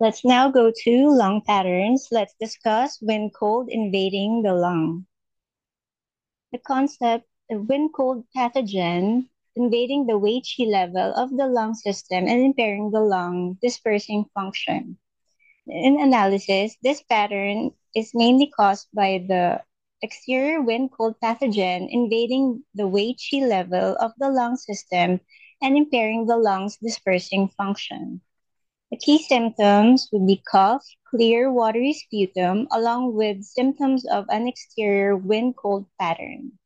Let's now go to lung patterns. Let's discuss when cold invading the lung. The concept of when cold pathogen invading the Wei-Qi level of the lung system and impairing the lung dispersing function. In analysis, this pattern is mainly caused by the exterior wind cold pathogen invading the Wei-Qi level of the lung system and impairing the lung's dispersing function. The key symptoms would be cough, clear, watery sputum, along with symptoms of an exterior wind cold pattern.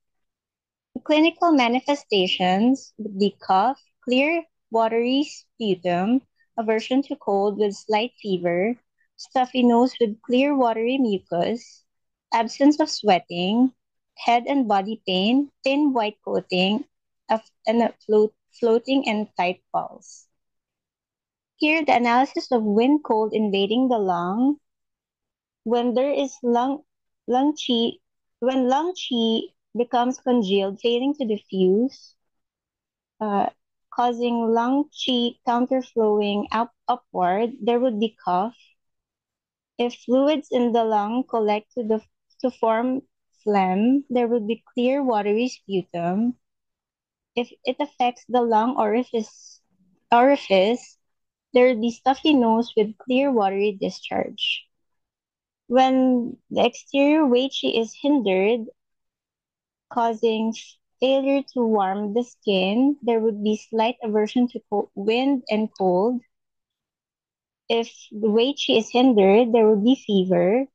The clinical manifestations would be cough, clear, watery sputum, aversion to cold with slight fever, stuffy nose with clear, watery mucus, absence of sweating, head and body pain, thin white coating, and a floating and tight pulse. Here, the analysis of wind cold invading the lung when there is lung qi when lung qi becomes congealed, failing to diffuse, uh, causing lung qi counterflowing upward, there would be cough. If fluids in the lung collect to form phlegm, there would be clear watery sputum. If it affects the lung orifice, there would be stuffy nose with clear watery discharge. When the exterior Weiqi is hindered, causing failure to warm the skin, there would be slight aversion to wind and cold. If the Weiqi is hindered, there would be fever.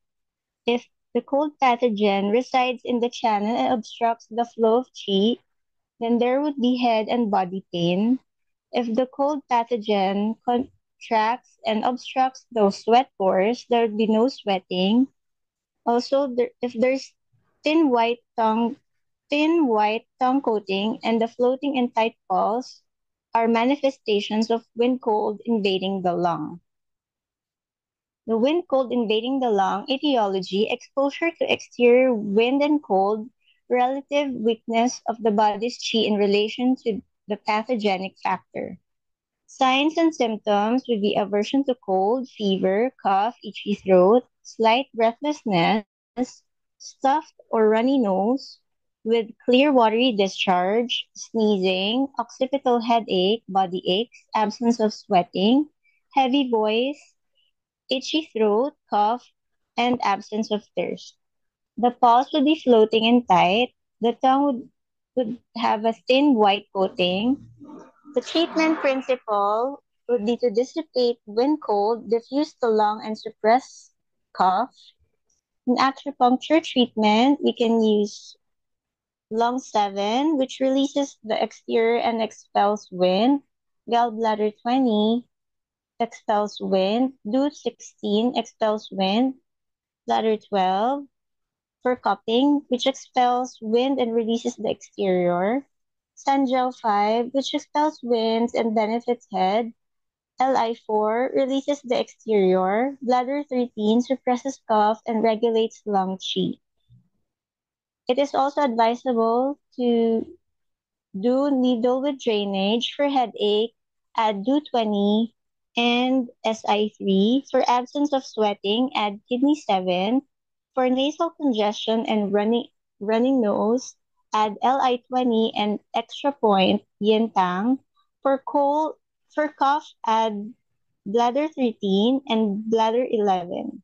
If the cold pathogen resides in the channel and obstructs the flow of qi, then there would be head and body pain. If the cold pathogen contracts and obstructs those sweat pores, there would be no sweating. Also, if there's thin white tongue, thin white tongue coating and the floating and tight pulse are manifestations of wind cold invading the lung. The wind cold invading the lung etiology, exposure to exterior wind and cold, relative weakness of the body's qi in relation to the pathogenic factor. Signs and symptoms would be aversion to cold, fever, cough, itchy throat, slight breathlessness, stuffed or runny nose with clear watery discharge, sneezing, occipital headache, body aches, absence of sweating, heavy voice, itchy throat, cough, and absence of thirst. The pulse would be floating and tight. The tongue would have a thin white coating. The treatment principle would be to dissipate when cold, diffuse the lung, and suppress cough. In acupuncture treatment, we can use lung 7, which releases the exterior and expels wind. Gallbladder 20 expels wind. Do 16 expels wind. Bladder 12 for cupping, which expels wind and releases the exterior. Sanjiao 5, which expels winds and benefits head. Li4 releases the exterior. Bladder 13 suppresses cough and regulates lung qi. It is also advisable to do needle with drainage for headache, add DO20 and SI3. For absence of sweating, add kidney 7. For nasal congestion and running nose, add Li20 and extra point yin tang. For cold, for cough, add bladder 13 and bladder 11.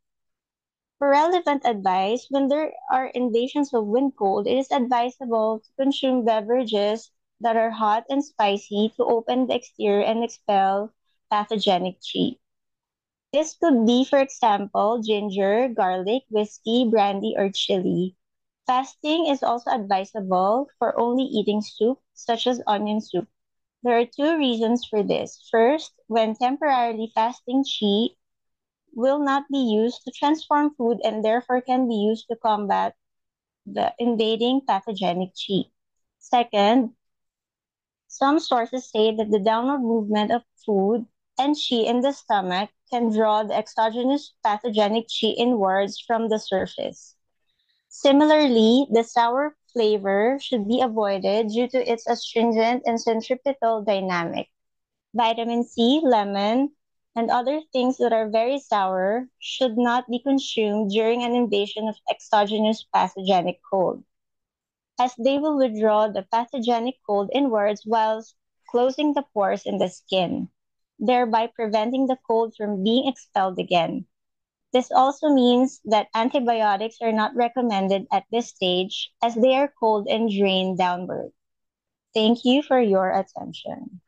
For relevant advice, when there are invasions of wind cold, it is advisable to consume beverages that are hot and spicy to open the exterior and expel pathogenic qi. This could be, for example, ginger, garlic, whiskey, brandy, or chili. Fasting is also advisable for only eating soup, such as onion soup. There are two reasons for this. First, when temporarily fasting qi will not be used to transform food and therefore can be used to combat the invading pathogenic qi. Second, some sources say that the downward movement of food and qi in the stomach can draw the exogenous pathogenic qi inwards from the surface. Similarly, the sour flavor should be avoided due to its astringent and centripetal dynamic. Vitamin C, lemon, and other things that are very sour should not be consumed during an invasion of exogenous pathogenic cold, as they will withdraw the pathogenic cold inwards whilst closing the pores in the skin, thereby preventing the cold from being expelled again. This also means that antibiotics are not recommended at this stage as they are cold and drain downward. Thank you for your attention.